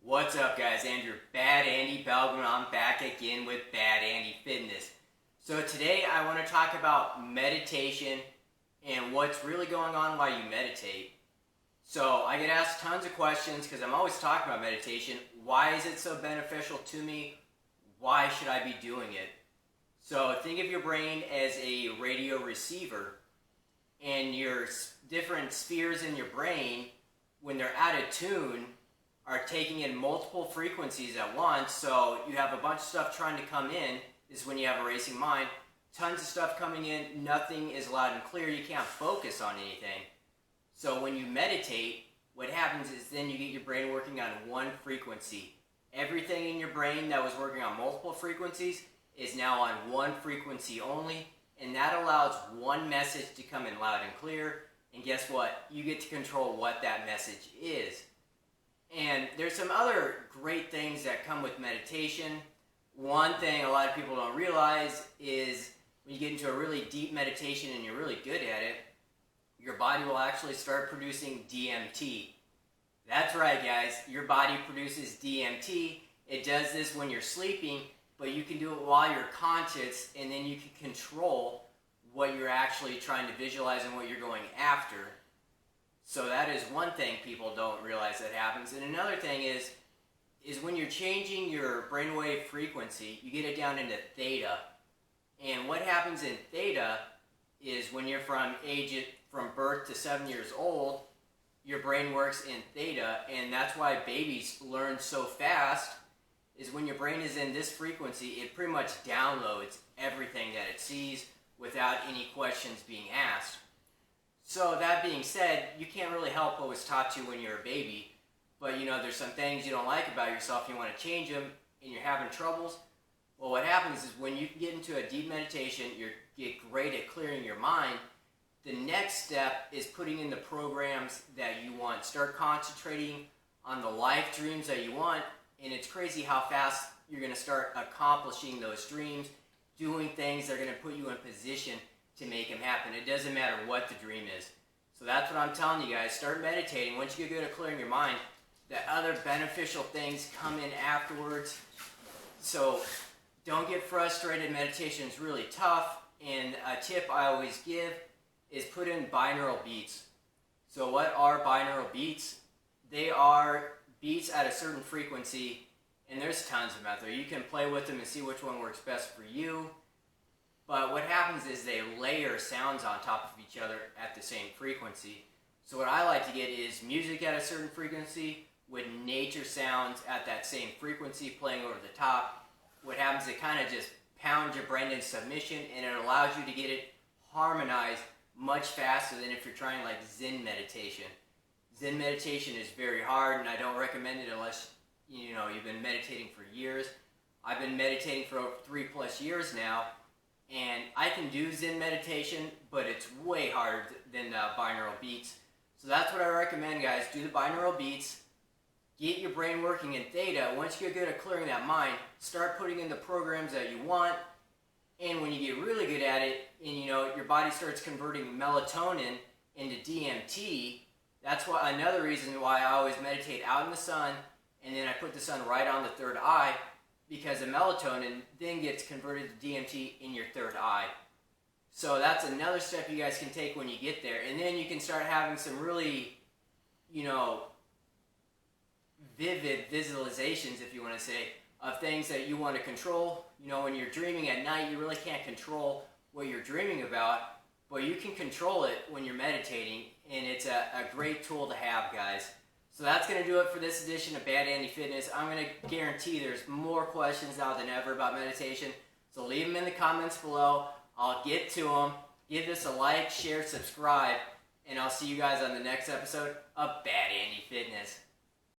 What's up, guys? Andrew, Bad Andy Belgman. I'm back again with Bad Andy Fitness. So today I want to talk about meditation and what's really going on while you meditate. So I get asked tons of questions because I'm always talking about meditation. Why is it so beneficial to me? Why should I be doing it? So think of your brain as a radio receiver, and your different spheres in your brain, when they're out of tune, are taking in multiple frequencies at once. So you have a bunch of stuff trying to come in. This is when you have a racing mind. Tons of stuff coming in, nothing is loud and clear. You can't focus on anything. So when you meditate, what happens is then you get your brain working on one frequency. Everything in your brain that was working on multiple frequencies is now on one frequency only, and that allows one message to come in loud and clear. And guess what? You get to control what that message is. And there's some other great things that come with meditation. One thing a lot of people don't realize is when you get into a really deep meditation and you're really good at it, your body will actually start producing DMT. That's right, guys. Your body produces DMT. It does this when you're sleeping, but you can do it while you're conscious, and then you can control what you're actually trying to visualize and what you're going after. So that is one thing people don't realize that happens. And another thing is when you're changing your brainwave frequency, you get it down into theta. And what happens in theta is when you're from birth to 7 years old, your brain works in theta, and that's why babies learn so fast, is when your brain is in this frequency, it pretty much downloads everything that it sees without any questions being asked. So that being said, you can't really help what was taught to you when you're a baby, but there's some things you don't like about yourself, you want to change them, and you're having troubles. Well, what happens is when you get into a deep meditation, you get great at clearing your mind. The next step is putting in the programs that you want. Start concentrating on the life dreams that you want, and it's crazy how fast you're going to start accomplishing those dreams, doing things that are going to put you in position to make them happen. It doesn't matter what the dream is. So that's what I'm telling you guys. Start meditating. Once you get good at clearing your mind, the other beneficial things come in afterwards. So don't get frustrated. Meditation is really tough. And a tip I always give is put in binaural beats. So what are binaural beats? They are beats at a certain frequency, and there's tons of them out there. You can play with them and see which one works best for you. But what happens is they layer sounds on top of each other at the same frequency. So what I like to get is music at a certain frequency with nature sounds at that same frequency playing over the top. What happens is it kind of just pounds your brain in submission, and it allows you to get it harmonized much faster than if you're trying like Zen meditation. Zen meditation is very hard, and I don't recommend it unless you've been meditating for years. I've been meditating for over 3+ years now, and I can do Zen meditation, but it's way harder than the binaural beats. So that's what I recommend, guys. Do the binaural beats. Get your brain working in theta. Once you get good at clearing that mind, start putting in the programs that you want. And when you get really good at it, and your body starts converting melatonin into DMT, that's another reason why I always meditate out in the sun, and then I put the sun right on the third eye, because the melatonin then gets converted to DMT in your third eye. So that's another step you guys can take when you get there. And then you can start having some really, vivid visualizations, if you want to say, of things that you want to control. When you're dreaming at night, you really can't control what you're dreaming about, but you can control it when you're meditating, and it's a great tool to have, guys. So that's going to do it for this edition of Bad Andy Fitness. I'm going to guarantee there's more questions now than ever about meditation, so leave them in the comments below. I'll get to them. Give this a like, share, subscribe, and I'll see you guys on the next episode of Bad Andy Fitness.